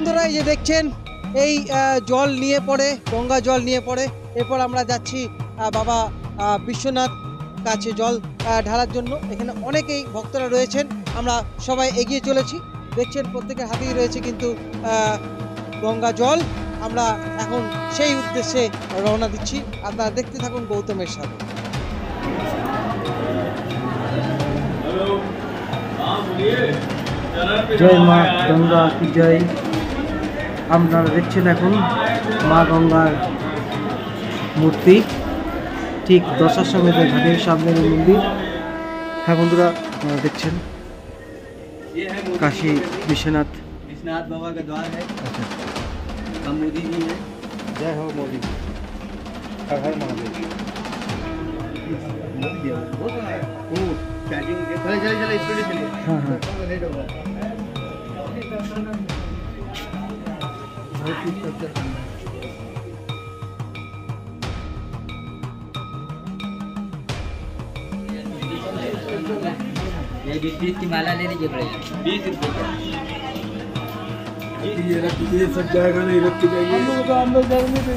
বন্ধুরা এই যে দেখছেন এই জল নিয়ে পড়ে, গঙ্গা জল নিয়ে পড়ে। এরপর আমরা যাচ্ছি বাবা বিশ্বনাথ কাছে জল ঢালার জন্য। এখানে অনেকেই ভক্তরা রয়েছেন, আমরা সবাই এগিয়ে চলেছি। দেখছেন প্রত্যেকের হাতেই রয়েছে কিন্তু গঙ্গা জল। আমরা এখন সেই উদ্দেশ্যে রওনা দিচ্ছি। আপনারা দেখতে থাকুন গৌতমের সাথে। জয় মা গঙ্গা কি জয়। আপনারা দেখছেন এখন মা গঙ্গার মূর্তি, ঠিক দশাশ্বমেধের ঘাটের সামনের মন্দির। হ্যাঁ বন্ধুরা, আপনারা দেখছেন काशी विश्वनाथ बाबा का द्वार है। अच्छा, हम मोदी जी हैं। जय हो मोदी जी, हर हर महादेव। वो पैकिंग के चले चले चले स्टूडियो चलिए। हाँ हाँ, लेट होगा। बहुत कुछ करते हैं। ये 20 की माला ले लीजिए भैया, 20 रुपये का। ये सब जाएगा नहीं, रख के जाइए। हम लोग गर्मी पे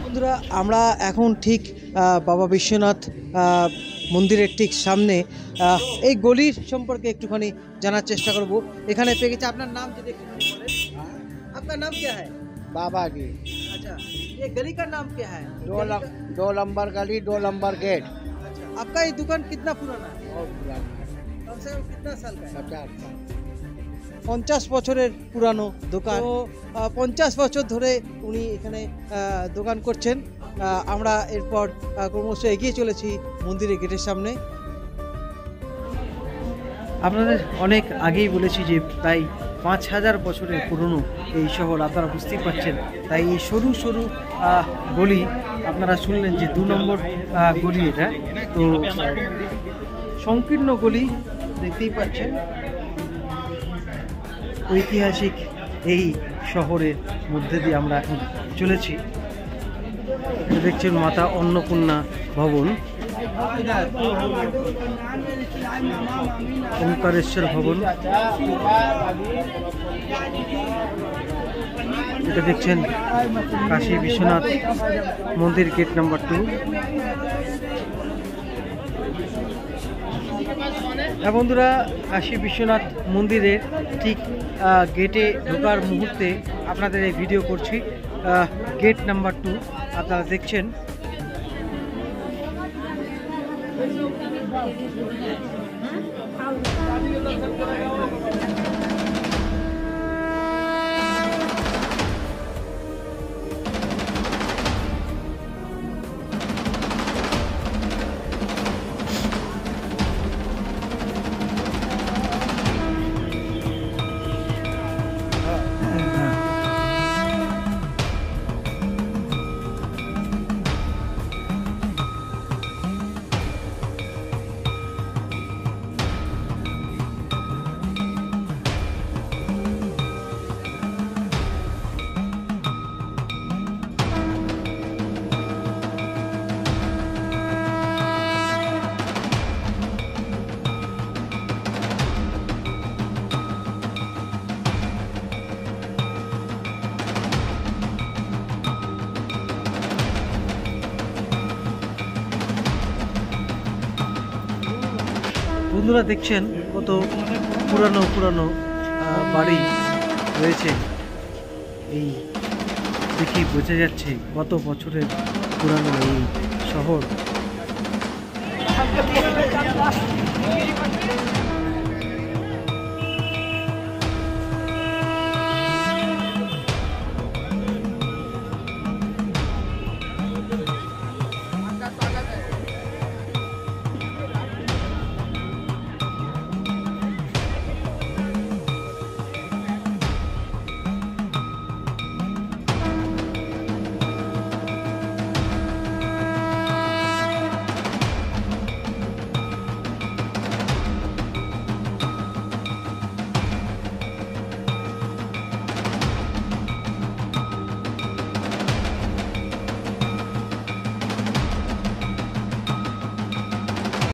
বন্ধুরা আমরা এখন ঠিক বাবা বিশ্বনাথ মন্দিরের ঠিক সামনে। এই গলির সম্পর্কে একটুখানি জানার চেষ্টা করব। এখানে পেয়ে গেছে, আপনার নাম যদি একটু বলেন। आपका नाम क्या है? बाबा की। अच्छा, ये गली का नाम क्या है? 2 नंबर गली, 2 नंबर गेट। अच्छा, आपका ये दुकान कितना पुराना है? बहुत पुराना है। कम से कम कितना साल का है? 50 বছরের পুরানো দোকান। 50 বছর ধরে উনি এখানে দোকান করছেন। আমরা এরপর ক্রমশ এগিয়ে চলেছি মন্দিরের গেটের সামনে। আপনাদের অনেক আগেই বলেছি যে প্রায় 5000 বছরের পুরনো এই শহর, আপনারা বুঝতেই পারছেন। তাই এই সরু সরু গলি, আপনারা শুনলেন যে 2 নম্বর গলি এটা, তো সংকীর্ণ গলি দেখতেই পাচ্ছেন। ঐতিহাসিক এই শহরের মধ্যে দিয়ে আমরা এখন চলেছি। দেখছেন মাতা অন্নপূর্ণা ভবন, ওঙ্কারেশ্বর ভবন। এটা দেখছেন কাশী বিশ্বনাথ মন্দির, গেট নাম্বার 2। হ্যাঁ বন্ধুরা, কাশী বিশ্বনাথ মন্দিরের ঠিক গেটে ঢোকার মুহূর্তে আপনাদের এই ভিডিও করছি। গেট নাম্বার 2 আপনারা দেখছেন। বন্ধুরা দেখছেন কত পুরানো পুরানো বাড়ি রয়েছে। এই দেখি বোঝা যাচ্ছে কত বছরের পুরানো এই শহর।